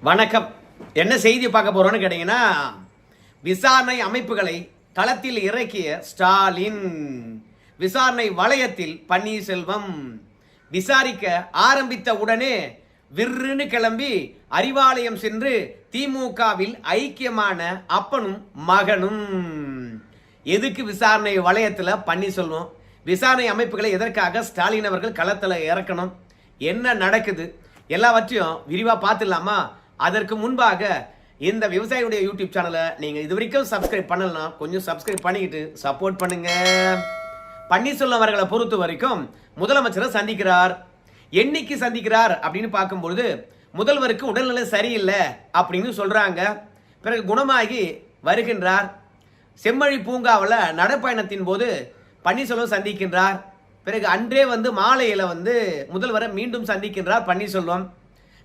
வணக்கம். என்ன செய்தி பார்க்க போறோம்னு கேட்டீங்கன்னா, விசாரணை அமைப்புகளை களத்தில் இறக்கிய ஸ்டாலின், விசாரணை வளையத்தில் பன்னீர்செல்வம் விசாரிக்க ஆரம்பித்த உடனே விருன்னு கிளம்பி அறிவாலயம் சென்று திமுகவில் ஐக்கியமான அப்பனும் மகனும். எதுக்கு விசாரணை வளையத்தில் பன்னீர்செல்வம்? விசாரணை அமைப்புகளை எதற்காக ஸ்டாலின் அவர்கள் களத்தில் இறக்கணும்? என்ன நடக்குது? எல்லாவற்றையும் விரிவாக பார்த்துடலாமா? அதற்கு முன்பாக இந்த விவசாயியுடைய யூடியூப் சேனலை நீங்கள் இது வரைக்கும் சப்ஸ்கிரைப் பண்ணலன்னா கொஞ்சம் சப்ஸ்கிரைப் பண்ணிக்கிட்டு சப்போர்ட் பண்ணுங்க. பன்னீர்செல்வம் அவர்களை பொறுத்த வரைக்கும் முதலமைச்சரை சந்திக்கிறார். என்னைக்கு சந்திக்கிறார் அப்படின்னு பார்க்கும்பொழுது, முதல்வருக்கு உடல்நிலை சரியில்லை அப்படின்னு சொல்றாங்க. பிறகு குணமாகி வருகின்றார். செம்மொழி பூங்காவில் நடைப்பயணத்தின் போது பன்னீர்செல்வம் சந்திக்கின்றார். பிறகு அன்றே மாலையில் முதல்வரை மீண்டும் சந்திக்கின்றார் பன்னீர்செல்வம்.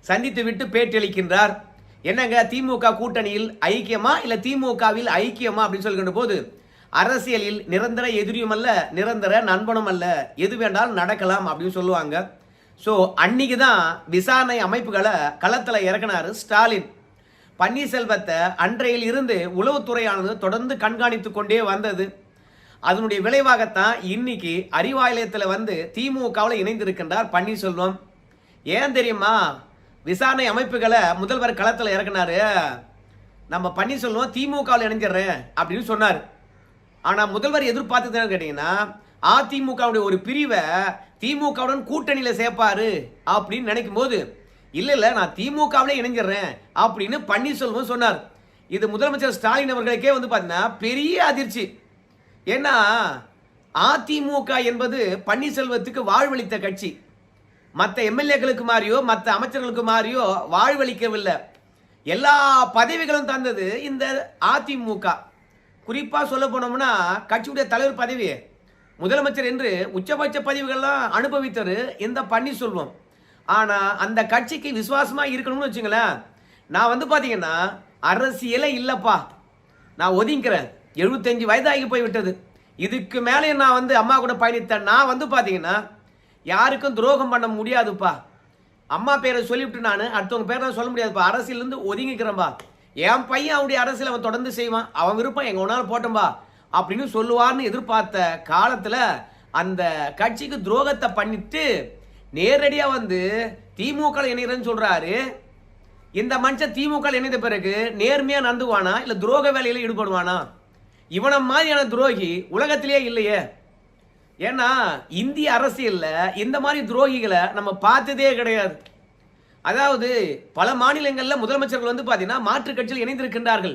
சந்தித்து விட்டு பேட்டியளிக்கின்றார். என்னங்க, திமுக கூட்டணியில் ஐக்கியமா இல்லை திமுகவில் ஐக்கியமா அப்படின்னு சொல்கின்ற போது, அரசியலில் நிரந்தர எதிரியும் அல்ல, நிரந்தர நண்பனும் அல்ல, எது வேண்டாலும் நடக்கலாம் அப்படின்னு சொல்லுவாங்க. ஸோ அன்னைக்கு தான் விசாரணை அமைப்புகளை களத்தில் இறக்கினார் ஸ்டாலின். பன்னீர்செல்வத்தை அன்றையில் இருந்து உளவுத்துறையானது தொடர்ந்து கண்காணித்து கொண்டே வந்தது. அதனுடைய விளைவாகத்தான் இன்னைக்கு அறிவாலயத்தில் திமுகவில் இணைந்திருக்கின்றார் பன்னீர்செல்வம். ஏன் தெரியுமா? விசாரணை அமைப்புகளை முதல்வர் களத்தில் இறக்கினாரு. நம்ம பன்னீர்செல்வம் திமுகவில் இணைஞ்சிடறேன் அப்படின்னு சொன்னார். ஆனால் முதல்வர் எதிர்பார்த்ததுன்னு கேட்டீங்கன்னா, அதிமுகவுடைய ஒரு பிரிவை திமுகவுடன் கூட்டணியில் சேர்ப்பாரு அப்படின்னு நினைக்கும் போது, இல்லை நான் திமுகவிலே இணைஞ்சிடறேன் அப்படின்னு பன்னீர்செல்வம் சொன்னார். இது முதலமைச்சர் ஸ்டாலின் அவர்களுக்கே பார்த்தீங்கன்னா பெரிய அதிர்ச்சி. ஏன்னா அதிமுக என்பது பன்னீர்செல்வத்துக்கு வாழ்வளித்த கட்சி. மற்ற எம்எல்ஏக்களுக்கு மாறியோ மற்ற அமைச்சர்களுக்கு மாறியோ வாழ்வளிக்கவில்லை. எல்லா பதவிகளும் தந்தது இந்த அதிமுக. குறிப்பாக சொல்ல போனோம்னா, கட்சியுடைய தலைவர் பதவி, முதலமைச்சர் என்று உச்சபட்ச பதவிகள்லாம் அனுபவித்தது இந்த பன்னீர்செல்வம். ஆனால் அந்த கட்சிக்கு விசுவாசமாக இருக்கணும்னு வச்சுங்களேன். நான் பார்த்தீங்கன்னா அரசியலே இல்லைப்பா, நான் ஒதுங்கிறேன், 75 வயதாகி போய்விட்டது, இதுக்கு மேலே நான் அம்மா கூட பயணித்தேன், நான் பார்த்தீங்கன்னா யாருக்கும் துரோகம் பண்ண முடியாதுப்பா, அம்மா பேரை சொல்லிவிட்டு நான் அடுத்தவங்க பேரை சொல்ல முடியாதுப்பா, அரசியலேருந்து ஒதுங்கிக்கிறேன்பா, என் பையன் அவனுடைய அரசியல் அவன் தொடர்ந்து செய்வான், அவன் விருப்பம் எங்கே ஒன்றாலும் போட்டோம்பா அப்படின்னு சொல்லுவார்னு எதிர்பார்த்த காலத்தில் அந்த கட்சிக்கு துரோகத்தை பண்ணிட்டு நேரடியாக திமுக இணைகிறேன்னு சொல்கிறாரு. இந்த மனுஷன் திமுக இணைந்த பிறகு நேர்மையாக நடந்துவானா இல்லை துரோக வேலையில் ஈடுபடுவானா? இவனை மாதிரியான துரோகி உலகத்திலேயே இல்லையே. ஏன்னா இந்திய அரசியலில் இந்த மாதிரி துரோகிகளை நம்ம பார்த்ததே கிடையாது. அதாவது பல மாநிலங்களில் முதலமைச்சர்கள் பார்த்தீங்கன்னா மாற்று கட்சியில் இணைந்திருக்கின்றார்கள்.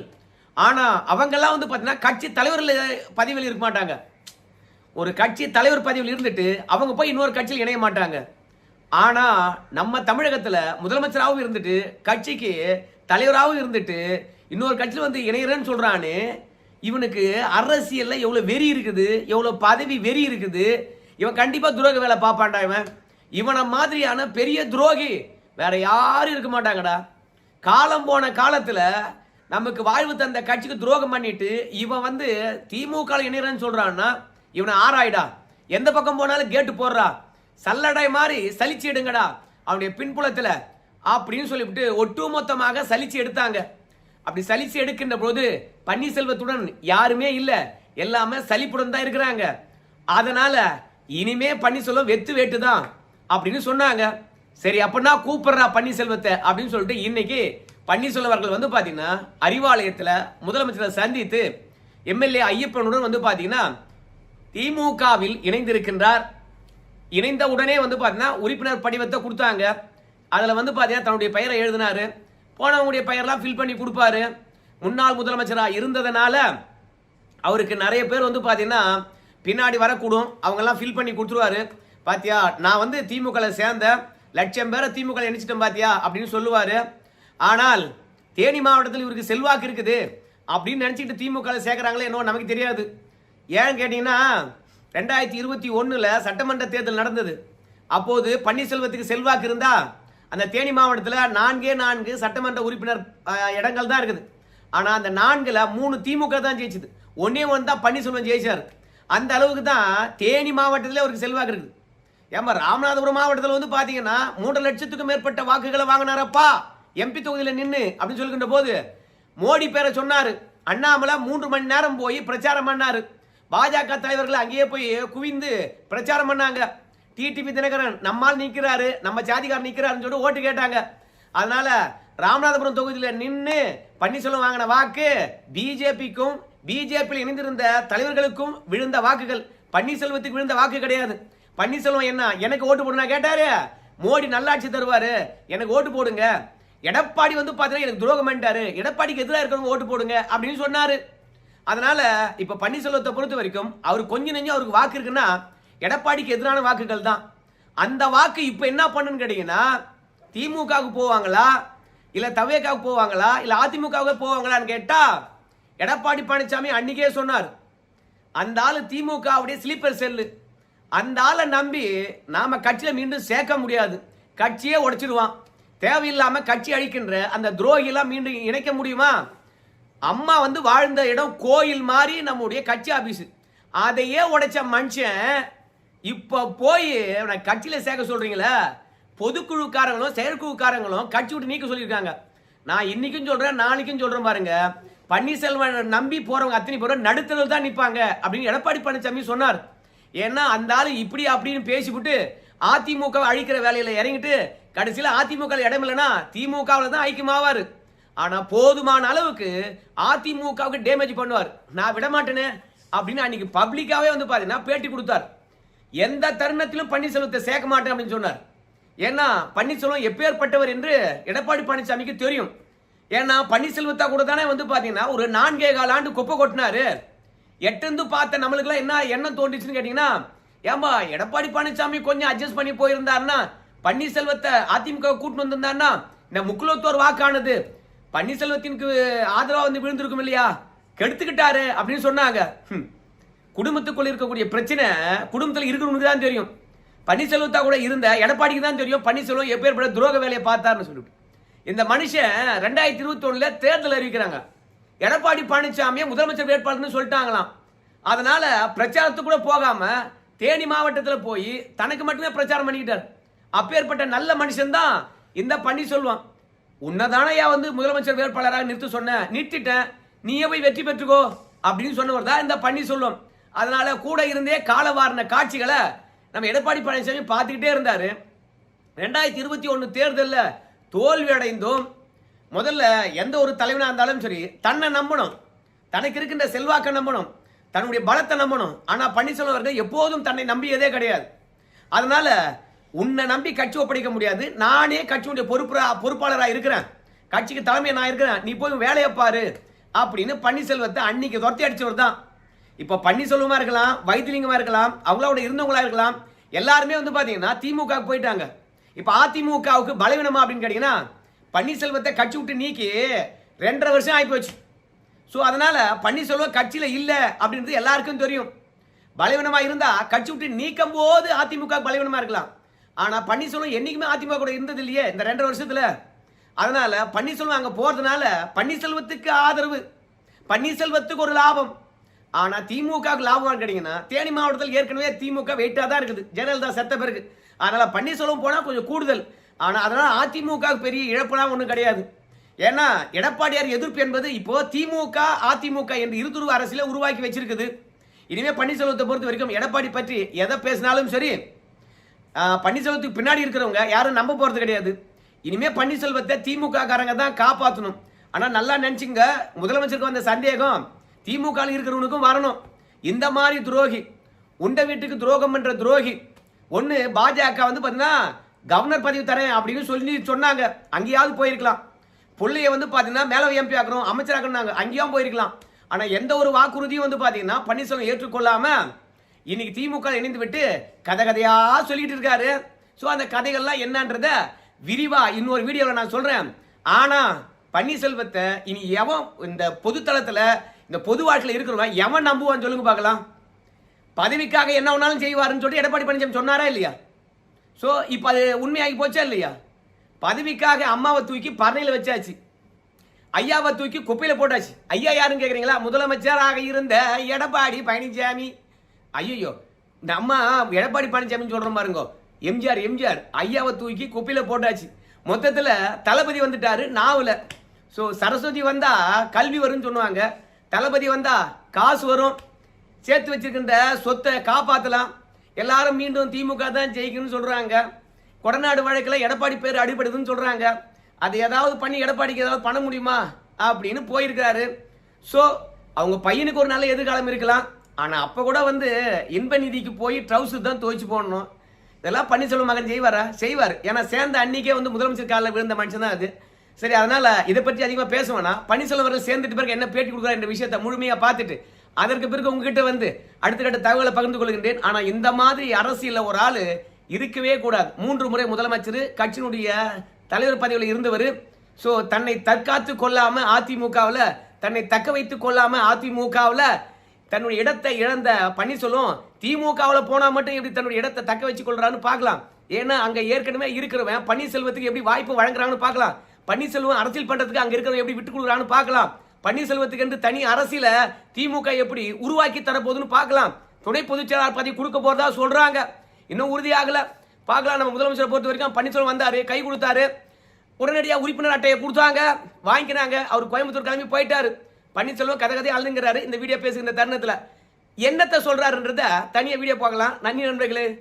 ஆனால் அவங்கெல்லாம் பார்த்தீங்கன்னா கட்சி தலைவர் பதவியில் இருக்க மாட்டாங்க. ஒரு கட்சி தலைவர் பதவியில் இருந்துட்டு அவங்க போய் இன்னொரு கட்சியில் இணைய மாட்டாங்க. ஆனால் நம்ம தமிழகத்தில் முதலமைச்சராகவும் இருந்துட்டு கட்சிக்கு தலைவராகவும் இருந்துட்டு இன்னொரு கட்சியில் இணைகிறேன்னு சொல்கிறான்னு, இவனுக்கு அரசியலில் எவ்வளோ வெறி இருக்குது, எவ்வளோ பதவி வெறி இருக்குது. இவன் கண்டிப்பாக துரோக வேலை பார்ப்பான்டா. இவனை மாதிரியான பெரிய துரோகி வேற யாரும் இருக்க மாட்டாங்கடா. காலம் போன காலத்தில் நமக்கு வாழ்வு தந்த கட்சிக்கு துரோகம் பண்ணிட்டு இவன் திமுக இணைறன்னு சொல்றான்னா, இவனை ஆராய்டா, எந்த பக்கம் போனாலும் கேட்டு போடுறா, சல்லடை மாதிரி சலிச்சு எடுங்கடா அவனுடைய பின்புலத்தில் அப்படின்னு சொல்லிவிட்டு ஒட்டுமொத்தமாக சலிச்சு எடுத்தாங்க. அப்படி சலிச்சு எடுக்கின்ற போது பன்னீர்செல்வத்துடன் யாருமே இல்லை, எல்லாமே சலிப்புடன் தான் இருக்கிறாங்க. அதனால இனிமே பன்னீர்செல்வம் வெத்து வேட்டு தான் அப்படின்னு சொன்னாங்க. சரி அப்படின்னா கூப்பிடுறா பன்னீர்செல்வத்தை அப்படின்னு சொல்லிட்டு இன்னைக்கு பன்னீர்செல்வம் அவர்கள் பார்த்தீங்கன்னா அறிவாலயத்தில் முதலமைச்சரை சந்தித்து எம்எல்ஏ ஐயப்பனுடன் பார்த்தீங்கன்னா திமுகவில் இணைந்திருக்கின்றார். இணைந்த உடனே பார்த்தீங்கன்னா உறுப்பினர் படிவத்தை கொடுத்தாங்க. அதில் பார்த்தீங்கன்னா தன்னுடைய பெயரை எழுதினாரு. போனவங்களுடைய பெயர்லாம் ஃபில் பண்ணி கொடுப்பாரு. முன்னாள் முதலமைச்சராக இருந்ததுனால அவருக்கு நிறைய பேர் பார்த்தீங்கன்னா பின்னாடி வரக்கூடும், அவங்கெல்லாம் ஃபில் பண்ணி கொடுத்துருவாரு. பாத்தியா, நான் திமுகவில் சேர்ந்த லட்சம் பேரை திமுக இணைச்சிட்டேன் பாத்தியா அப்படின்னு சொல்லுவார். ஆனால் தேனி மாவட்டத்தில் இவருக்கு செல்வாக்கு இருக்குது அப்படின்னு நினச்சிட்டு திமுகவில் சேர்க்குறாங்களே என்னவோ நமக்கு தெரியாது. ஏன்னு கேட்டிங்கன்னா 2021 சட்டமன்ற தேர்தல் நடந்தது. அப்போது பன்னீர்செல்வத்துக்கு செல்வாக்கு இருந்தா அந்த தேனி மாவட்டத்தில் 4 சட்டமன்ற உறுப்பினர் இடங்கள் தான் இருக்குது. ஆனால் அந்த 4ல் 3 திமுக தான் ஜெயிச்சுது, ஒன்னே தான் பன்னீர்செல்வம் ஜெயிச்சார். அந்த அளவுக்கு தான் தேனி மாவட்டத்தில் அவருக்கு செல்வாக்கு இருக்குது. ஏமா ராமநாதபுரம் மாவட்டத்தில் பார்த்தீங்கன்னா 3 லட்சத்துக்கும் மேற்பட்ட வாக்குகளை வாங்கினாரப்பா எம்பி தொகுதியில் நின்று அப்படின்னு சொல்லுகின்ற போது மோடி பேரை சொன்னாரு. அண்ணாமலை 3 மணி நேரம் போய் பிரச்சாரம் பண்ணாரு. பாஜக தலைவர்கள் அங்கேயே போய் குவிந்து பிரச்சாரம் பண்ணாங்க. டிடிவி தினகரன் நம்மால் நிற்கிறாரு, நம்ம ஜாதிகார் நிற்கிறாருன்னு சொல்லிட்டு ஓட்டு கேட்டாங்க. அதனால ராமநாதபுரம் தொகுதியில் நின்று பன்னீர்செல்வம் வாங்கின வாக்கு பிஜேபிக்கும் பிஜேபியில் இணைந்திருந்த தலைவர்களுக்கும் விழுந்த வாக்குகள். பன்னீர்செல்வத்துக்கு விழுந்த வாக்கு கிடையாது. பன்னீர்செல்வம் என்ன எனக்கு ஓட்டு போடுனா கேட்டாரு. மோடி நல்லாட்சி தருவாரு, எனக்கு ஓட்டு போடுங்க. எடப்பாடி வந்து பார்த்தீங்கன்னா எனக்கு துரோகம் பண்ணிட்டாரு, எடப்பாடிக்கு எதிராக இருக்கிறவங்க ஓட்டு போடுங்க அப்படின்னு சொன்னாரு. அதனால இப்ப பன்னீர்செல்வத்தை பொறுத்த வரைக்கும் அவர் கொஞ்சம் நெஞ்சம் அவருக்கு வாக்கு இருக்குன்னா எடப்பாடிக்கு எதிரான வாக்குகள் தான். அந்த வாக்கு இப்ப என்ன பண்ணுன்னு கேட்டீங்கன்னா திமுகவுக்கு போவாங்களா இல்ல தவேகாவுக்கு போவாங்களா இல்ல அதிமுகவுக்கு போவாங்களான்னு கேட்டா எடப்பாடி பழனிசாமி அன்னைக்கே சொன்னார், அந்த ஆளு திமுகவுடைய ஸ்லீப்பர் செல்லு, அந்த ஆளை நம்பி நாம கட்சியில மீண்டும் சேர்க்க முடியாது, கட்சியே உடைச்சிடுவான், தேவையில்லாம கட்சி அழிக்கின்ற அந்த துரோகிலாம் மீண்டும் இணைக்க முடியுமா? அம்மா வந்து வாழ்ந்த இடம் கோயில் மாதிரி நம்முடைய கட்சி ஆபீஸ், அதையே உடைச்ச மனுஷன் இப்ப போய் கட்சியில சேர்க்க சொல்றீங்களா? பொதுக்குழுக்காரங்களும் செயற்குழுக்காரங்களும் கட்சி விட்டு நீக்க சொல்லியிருக்காங்க. நான் இன்னைக்கும் சொல்றேன், நாளைக்கும் சொல்றேன் பாருங்க, பன்னீர்செல்வம் நம்பி போறவங்க அத்தனை பேரும் நடுத்தரவில் தான் நிற்பாங்க அப்படின்னு எடப்பாடி பழனிசாமி சொன்னார். ஏன்னா அந்த ஆளு இப்படி அப்படின்னு பேசிவிட்டு அதிமுக அழிக்கிற வேலையில இறங்கிட்டு கடைசியில் அதிமுக இடம் இல்லைன்னா திமுகவில் தான் ஐக்கியமாவாரு. ஆனா போதுமான அளவுக்கு அதிமுகவுக்கு டேமேஜ் பண்ணுவார். நான் விட மாட்டேனே அப்படின்னு அன்னைக்கு பப்ளிக்காவே வந்து பாத்தீங்கன்னா பேட்டி கொடுத்தார். எந்த தருணத்திலும் பன்னீர்செல்வத்தை சேர்க்க மாட்டேன் அப்படின்னு சொன்னார். ஏன்னா பன்னீர்செல்வம் எப்பேற்பட்டவர் என்று எடப்பாடி பழனிசாமிக்கு தெரியும். ஏன்னா பன்னீர்செல்வத்தா கூட தானே வந்து பாத்தீங்கன்னா ஒரு 4.25 ஆண்டு குப்பை கொட்டினாரு. எட்டு பார்த்த நம்மளுக்குலாம் என்ன எண்ணம் தோன்றுச்சுன்னு கேட்டீங்கன்னா, ஏன்பா எடப்பாடி பழனிசாமி கொஞ்சம் அட்ஜஸ்ட் பண்ணி போயிருந்தாருன்னா பன்னீர்செல்வத்தை அதிமுக கூட்டு வந்திருந்தாருன்னா இந்த முக்குலத்தோர் வாக்கானது பன்னீர்செல்வத்திற்கு ஆதரவா வந்து விழுந்திருக்கும் இல்லையா, கெடுத்துக்கிட்டாரு அப்படின்னு சொன்னாங்க. குடும்பத்துக்குள்ள இருக்கக்கூடிய பிரச்சனை குடும்பத்தில் இருக்கிறவங்களுக்கு தான் தெரியும். பன்னீர்செல்வத்தா கூட இருந்த எடப்பாடிக்கு தான் தெரியும் பன்னீர்செல்வம் எப்பேற்பட்ட துரோக வேலையை பார்த்தாருன்னு சொல்லிட்டு. இந்த மனுஷன் 2021 தேர்தல் அறிவிக்கிறாங்க, எடப்பாடி பழனிசாமியை முதலமைச்சர் வேட்பாளர்னு சொல்லிட்டாங்களாம். அதனால பிரச்சாரத்துக்கு கூட போகாம தேனி மாவட்டத்தில் போய் தனக்கு மட்டுமே பிரச்சாரம் பண்ணிக்கிட்டார். அப்பேற்பட்ட நல்ல மனுஷன் தான் இந்த பன்னீர்செல்வம். உன்னதானையா வந்து முதலமைச்சர் வேட்பாளராக நிறுத்த சொன்ன, நிறுத்திட்டேன், நீயே போய் வெற்றி பெற்றுக்கோ அப்படின்னு சொன்னவர் தான் இந்த பன்னீர்செல்வம். அதனால கூட இருந்தே காலவாரின காட்சிகளை நம்ம எடப்பாடி பழனிசாமி பார்த்துக்கிட்டே இருந்தாரு. 2021 தேர்தலில் தோல்வி அடைந்தோம். முதல்ல எந்த ஒரு தலைவனா இருந்தாலும் சரி தன்னை நம்பணும், தனக்கு இருக்கின்ற செல்வாக்கை நம்பணும், தன்னுடைய பலத்தை நம்பணும். ஆனா பன்னீர்செல்வம் அவர்கள் எப்போதும் தன்னை நம்பியதே கிடையாது. அதனால உன்னை நம்பி கட்சி ஒப்படைக்க முடியாது, நானே கட்சியுடைய பொறுப்பாளராக இருக்கிறேன், கட்சிக்கு தலைமையை நான் இருக்கிறேன், நீ போய் வேலையை பாரு அப்படின்னு பன்னீர்செல்வத்தை அன்னைக்கு துரத்தி அடிச்சவர் தான். இப்ப பன்னீர்செல்வமா இருக்கலாம், வைத்திலிங்கமா இருக்கலாம், அவங்களோட இருந்தவங்களா இருக்கலாம், எல்லாருமே வந்து பாத்தீங்கன்னா திமுக போயிட்டாங்க. இப்ப அதிமுகவுக்கு பலவீனமா அப்படின்னு கேட்டீங்கன்னா பன்னீர்செல்வத்தை கட்சி விட்டு நீக்கி 2.5 வருஷம் ஆகி போச்சு. ஸோ அதனால பன்னீர்செல்வம் கட்சியில இல்ல அப்படின்றது எல்லாருக்கும் தெரியும். பலவீனமா இருந்தா கட்சி விட்டு நீக்கும் போது அதிமுக பலவீனமா இருக்கலாம். ஆனா பன்னீர்செல்வம் என்னைக்குமே அதிமுக கூட இருந்தது இல்லையே இந்த 2.5 வருஷத்துல. அதனால பன்னீர்செல்வம் அங்க போறதுனால பன்னீர்செல்வத்துக்கு ஆதரவு, பன்னீர்செல்வத்துக்கு ஒரு லாபம். ஆனா திமுக லாபம் கேட்டீங்கன்னா தேனி மாவட்டத்தில் ஏற்கனவே திமுக வெயிட்டா தான் இருக்குது ஜெயலலிதா செத்த பிறகு. அதனால பன்னீர்செல்வம் போனா கொஞ்சம் கூடுதல். ஆனா அதனால அதிமுக பெரிய இழப்பெல்லாம் ஒன்றும் கிடையாது. ஏன்னா எடப்பாடியார் எதிர்ப்பு என்பது இப்போ திமுக அதிமுக என்று இருதுருவ அரசியல உருவாக்கி வச்சிருக்குது. இனிமே பன்னீர்செல்வத்தை பொறுத்த வரைக்கும் எடப்பாடி பற்றி எதை பேசினாலும் சரி, பன்னீர்செல்வத்துக்கு பின்னாடி இருக்கிறவங்க யாரும் நம்ப போறது கிடையாது. இனிமே பன்னீர்செல்வத்தை திமுக காரங்க தான் காப்பாற்றணும். ஆனா நல்லா நினைச்சுங்க, முதலமைச்சருக்கு வந்த சந்தேகம் திமுக இருக்கிறவனுக்கும் வரணும். இந்த மாதிரி துரோகி, உண்ட வீட்டுக்கு துரோகம் என்ற துரோகி ஒன்னு பாஜக வந்து பாத்தீங்கன்னா கவர்னர் பதவி தரேன் அப்படின்னு சொல்லி சொன்னாங்க, அங்கேயாவது போயிருக்கலாம். புள்ளைய வந்து பாத்தீங்கன்னா மேல எம்பி ஆக்கணும், அமைச்சராக்கணும், அங்கேயும் போயிருக்கலாம். ஆனா எந்த ஒரு வாக்குறுதியும் வந்து பாத்தீங்கன்னா பன்னீர்செல்வம் ஏற்றுக்கொள்ளாம இன்னைக்கு திமுக இணைந்து விட்டு கதையா சொல்லிட்டு இருக்காரு. ஸோ அந்த கதைகள்லாம் என்னன்றத விரிவா இன்னொரு வீடியோவில் நான் சொல்றேன். ஆனா பன்னீர்செல்வத்தை இனி எவன் இந்த பொதுத்தளத்துல இந்த பொது வாழ்க்கையில் இருக்கிறவன் எவன் நம்புவான்னு சொல்லுங்க பார்க்கலாம். பதவிக்காக என்ன வேணாலும் செய்வாருன்னு சொல்லிட்டு எடப்பாடி பழனிசாமி சொன்னாரா இல்லையா? ஸோ இப்போ அது உண்மையாகி போச்சா இல்லையா? பதவிக்காக அம்மாவை தூக்கி பரணையில் வச்சாச்சு, ஐயாவை தூக்கி குப்பையில் போட்டாச்சு. ஐயா யாருன்னு கேட்குறீங்களா? முதலமைச்சராக இருந்த எடப்பாடி பழனிசாமி. ஐயோ நம்ம எடப்பாடி பழனிசாமின்னு சொல்கிறோம் பாருங்க, எம்ஜிஆர் ஐயாவை தூக்கி குப்பையில் போட்டாச்சு. மொத்தத்துல தளபதி வந்துட்டாரு நாவல. ஸோ சரஸ்வதி வந்தா கல்வி வரும்னு சொன்னாங்க, தளபதி வந்தா காசு வரும், சேர்த்து வச்சிருக்கின்ற சொத்தை காப்பாற்றலாம், எல்லாரும் மீண்டும் திமுக தான் ஜெயிக்கணும்னு சொல்றாங்க. கொடநாடு வழக்கில் எடப்பாடி பேர் அடிபடுதுன்னு சொல்றாங்க. அது ஏதாவது பண்ணி எடப்பாடிக்கு ஏதாவது பண்ண முடியுமா அப்படின்னு போயிருக்காரு. ஸோ அவங்க பையனுக்கு ஒரு நல்ல எதிர்காலம் இருக்கலாம். ஆனால் அப்போ கூட வந்து இன்ப நிதிக்கு போய் ட்ரவுசர் தான் துவைச்சு போடணும். இதெல்லாம் பன்னீர்செல்வம் மகன் செய்வாரா? செய்வார். ஏன்னா சேர்ந்த அன்னைக்கே வந்து முதலமைச்சர் காலில் விழுந்த மனுஷன் தான் அது. சரி, அதனால இதை பற்றி அதிகமாக பேசுவேனா, பன்னீர்செல்வம் அவர்கள் சேர்ந்துட்டு பிறகு என்ன பேட்டி கொடுக்குறாரு என்ற விஷயத்தை முழுமையாக பார்த்துட்டு அதற்கு பிறகு உங்ககிட்ட வந்து அடுத்த கட்ட தகவலை பகிர்ந்து கொள்கின்றேன். ஆனால் இந்த மாதிரி அரசியலில் ஒரு ஆள் இருக்கவே கூடாது. 3 முறை முதலமைச்சர், கட்சியினுடைய தலைவர் பதவியில் இருந்தவர். ஸோ தன்னை தற்காத்து கொள்ளாம அதிமுகவில், தன்னை தக்க வைத்து கொள்ளாம அதிமுகவில் தன்னுடைய இடத்தை இழந்த பன்னீர்செல்வம் திமுகவில் போனா மட்டும் எப்படி தன்னுடைய இடத்தை தக்க வச்சு கொள்றான்னு பார்க்கலாம். ஏன்னா அங்க ஏற்கனவே இருக்கிறவன் பன்னீர்செல்வத்துக்கு எப்படி வாய்ப்பு வழங்குறான்னு பார்க்கலாம். பன்னீர்செல்வம் அரசியல் பண்றதுக்கு அங்க இருக்கிறவன் எப்படி விட்டு கொடுக்குறான்னு பார்க்கலாம். பன்னீர்செல்வத்துக்கு என்று தனி அரசியல திமுக எப்படி உருவாக்கி தரப்போகுதுன்னு பார்க்கலாம். துணை பொதுச் செயலாளர் பதவி கொடுக்க போறதா சொல்றாங்க, இன்னும் உறுதியாகல. பார்க்கலாம். நம்ம முதலமைச்சரை பொறுத்த வரைக்கும் பன்னீர்செல்வம் வந்தாரு, கை கொடுத்தாரு, உடனடியாக உறுப்பினர் அட்டையை கொடுத்தாங்க, வாங்கிக்கிறாங்க. அவர் கோயம்புத்தூர் கிளம்பி போயிட்டாரு. பன்னீர்செல்வம் கதை அழுங்குறாரு. இந்த வீடியோ பேசுகிற தருணத்தில் என்னத்தை சொல்றாருன்றத தனியாக வீடியோ பார்க்கலாம். நன்றி நண்பர்களே.